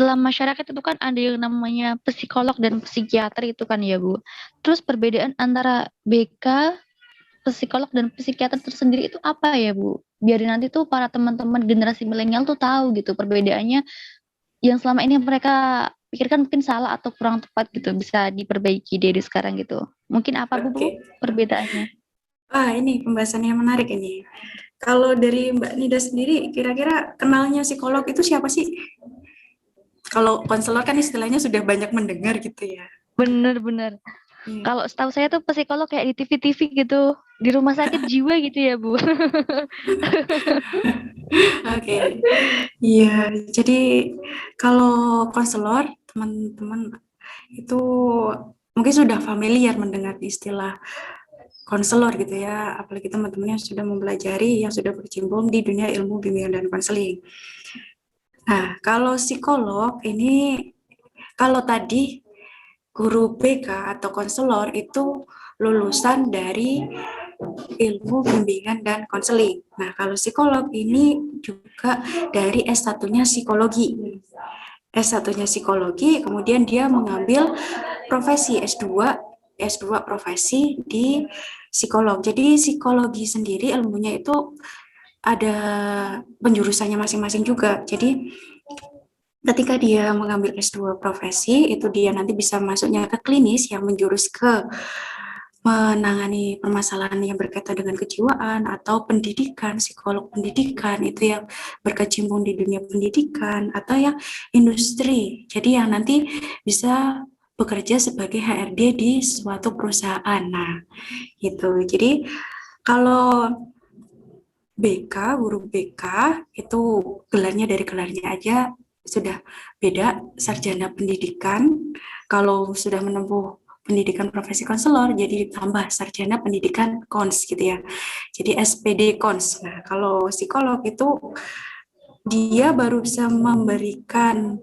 dalam masyarakat itu kan ada yang namanya psikolog dan psikiater itu kan ya Bu. Terus perbedaan antara BK, psikolog dan psikiater tersendiri itu apa ya Bu? Biar nanti tuh para teman-teman generasi milenial tuh tahu gitu perbedaannya yang selama ini mereka pikirkan mungkin salah atau kurang tepat gitu bisa diperbaiki dari sekarang gitu. Mungkin apa Bu Oke. perbedaannya? Ini pembahasan yang menarik ini. Kalau dari Mbak Nida sendiri, kira-kira kenalnya psikolog itu siapa sih? Kalau konselor kan istilahnya sudah banyak mendengar gitu ya. Bener-bener. Iya. Kalau setahu saya tuh psikolog kayak di TV-TV gitu, di rumah sakit jiwa gitu ya Bu. Oke. Iya, jadi kalau konselor, teman-teman itu mungkin sudah familiar mendengar istilah konselor gitu ya, apalagi teman-teman yang sudah mempelajari, yang sudah berkecimpung di dunia ilmu bimbingan dan konseling. Nah, kalau psikolog ini, kalau tadi guru BK atau konselor itu lulusan dari ilmu bimbingan dan konseling. Nah, kalau psikolog ini juga dari S1-nya psikologi. S1-nya psikologi, kemudian dia mengambil profesi S2 profesi di psikolog. Jadi psikologi sendiri ilmunya itu ada penjurusannya masing-masing juga. Jadi ketika dia mengambil S2 profesi, itu dia nanti bisa masuknya ke klinis yang menjurus ke menangani permasalahan yang berkaitan dengan kejiwaan atau pendidikan, psikolog pendidikan itu yang berkecimpung di dunia pendidikan atau yang industri. Jadi yang nanti bisa bekerja sebagai HRD di suatu perusahaan. Nah, gitu. Jadi kalau guru BK itu gelarnya dari gelarnya aja sudah beda, sarjana pendidikan. Kalau sudah menempuh pendidikan profesi konselor, jadi ditambah sarjana pendidikan kons gitu ya. Jadi SPD kons. Nah, kalau psikolog itu dia baru bisa memberikan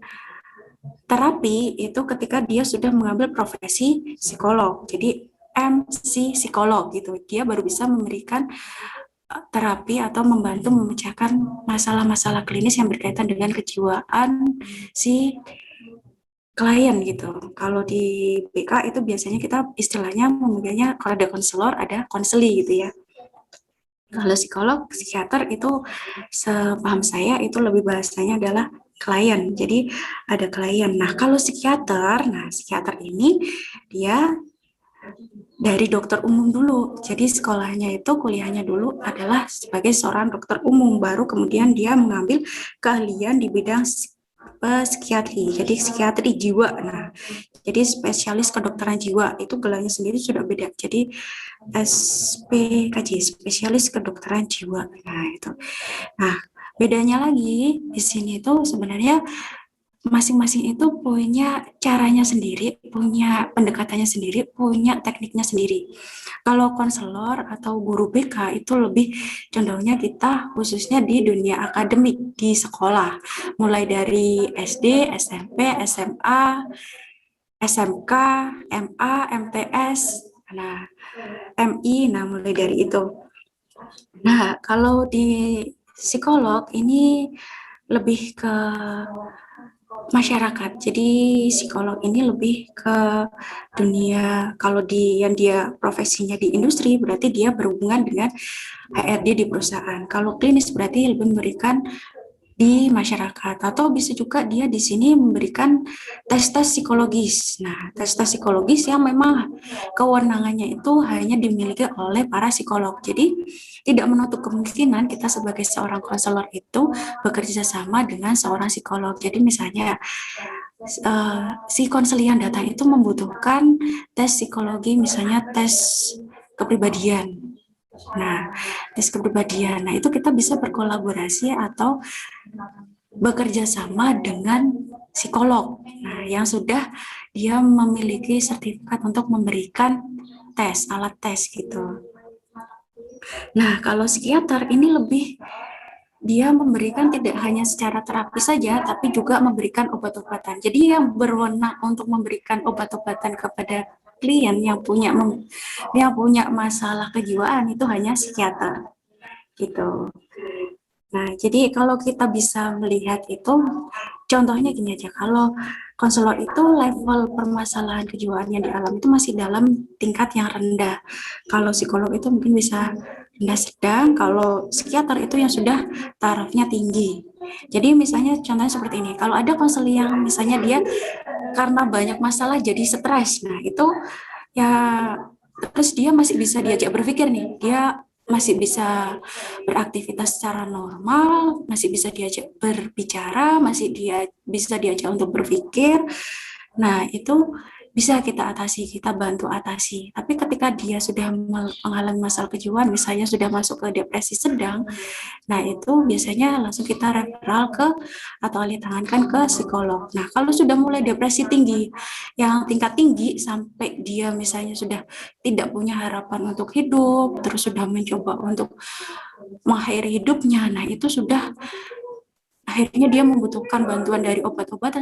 terapi itu ketika dia sudah mengambil profesi psikolog. Jadi MC psikolog gitu. Dia baru bisa memberikan terapi atau membantu memecahkan masalah-masalah klinis yang berkaitan dengan kejiwaan si klien gitu. Kalau di BK itu biasanya kita istilahnya memanggilnya kalau ada konselor ada konseli gitu ya. Kalau psikolog, psikiater itu sepaham saya itu lebih bahasanya adalah klien. Jadi ada klien. Nah, kalau psikiater ini dia dari dokter umum dulu. Jadi sekolahnya itu kuliahnya dulu adalah sebagai seorang dokter umum, baru kemudian dia mengambil keahlian di bidang psikiatri. Jadi psikiatri jiwa. Nah, jadi spesialis kedokteran jiwa itu gelarnya sendiri sudah beda. Jadi SPKJ, spesialis kedokteran jiwa. Nah, itu. Nah, bedanya lagi di sini itu sebenarnya masing-masing itu punya caranya sendiri, punya pendekatannya sendiri, punya tekniknya sendiri. Kalau konselor atau guru BK itu lebih condongnya kita khususnya di dunia akademik di sekolah, mulai dari SD, SMP, SMA, SMK, MA, MTS, nah MI, nah mulai dari itu. Nah, kalau di psikolog ini lebih ke masyarakat. Jadi psikolog ini lebih ke dunia kalau yang dia profesinya di industri berarti dia berhubungan dengan HRD di perusahaan. Kalau klinis berarti lebih memberikan di masyarakat atau bisa juga dia di sini memberikan tes-tes psikologis. Nah, tes-tes psikologis yang memang kewenangannya itu hanya dimiliki oleh para psikolog. Jadi tidak menutup kemungkinan kita sebagai seorang konselor itu bekerja sama dengan seorang psikolog. Jadi misalnya si konselian datang itu membutuhkan tes psikologi, misalnya tes kepribadian. Nah, tes kepribadian. Nah, itu kita bisa berkolaborasi atau bekerja sama dengan psikolog. Nah, yang sudah dia memiliki sertifikat untuk memberikan tes, alat tes gitu. Nah, kalau psikiater ini lebih dia memberikan tidak hanya secara terapi saja, tapi juga memberikan obat-obatan. Jadi yang berwenang untuk memberikan obat-obatan kepada klien yang punya masalah kejiwaan itu hanya psikiater gitu. Nah, jadi kalau kita bisa melihat itu Contohnya gini aja, kalau konselor itu level permasalahan kejiwaan yang dialami itu masih dalam tingkat yang rendah. Kalau psikolog itu mungkin bisa rendah sedang, kalau psikiater itu yang sudah tarafnya tinggi. Jadi misalnya contohnya seperti ini, kalau ada konselor yang misalnya dia karena banyak masalah jadi stres, nah itu ya terus dia masih bisa diajak berpikir nih, dia masih bisa beraktivitas secara normal, masih bisa diajak berbicara, masih bisa diajak untuk berpikir. Nah, itu bisa kita atasi, kita bantu atasi. Tapi ketika dia sudah mengalami masalah kejiwaan, misalnya sudah masuk ke depresi sedang, nah itu biasanya langsung kita referral ke atau alih tangankan ke psikolog. Nah, kalau sudah mulai depresi tinggi, yang tingkat tinggi sampai dia misalnya sudah tidak punya harapan untuk hidup, terus sudah mencoba untuk mengakhiri hidupnya, nah itu sudah akhirnya dia membutuhkan bantuan dari obat-obatan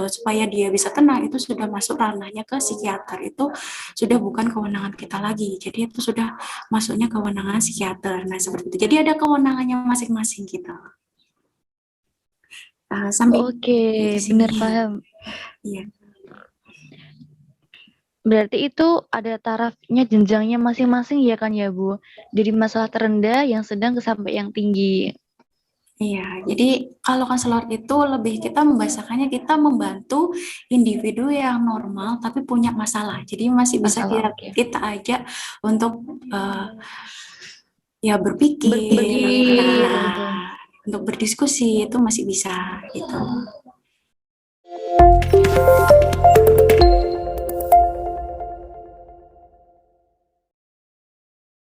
supaya dia bisa tenang, itu sudah masuk ranahnya ke psikiater, itu sudah bukan kewenangan kita lagi, jadi itu sudah masuknya kewenangan psikiater. Nah seperti itu, jadi ada kewenangannya masing-masing gitu. Sampai Oke, di benar sini. paham. Iya. Berarti itu ada tarafnya, jenjangnya masing-masing ya kan ya Bu? Dari masalah terendah, yang sedang ke sampai yang tinggi. Iya, jadi kalau konselor itu lebih kita membahasakannya kita membantu individu yang normal tapi punya masalah. Jadi masih bisa Masalah, kita oke. kita ajak untuk ya berpikir, Berpikir, betul. nah, untuk berdiskusi itu masih bisa gitu.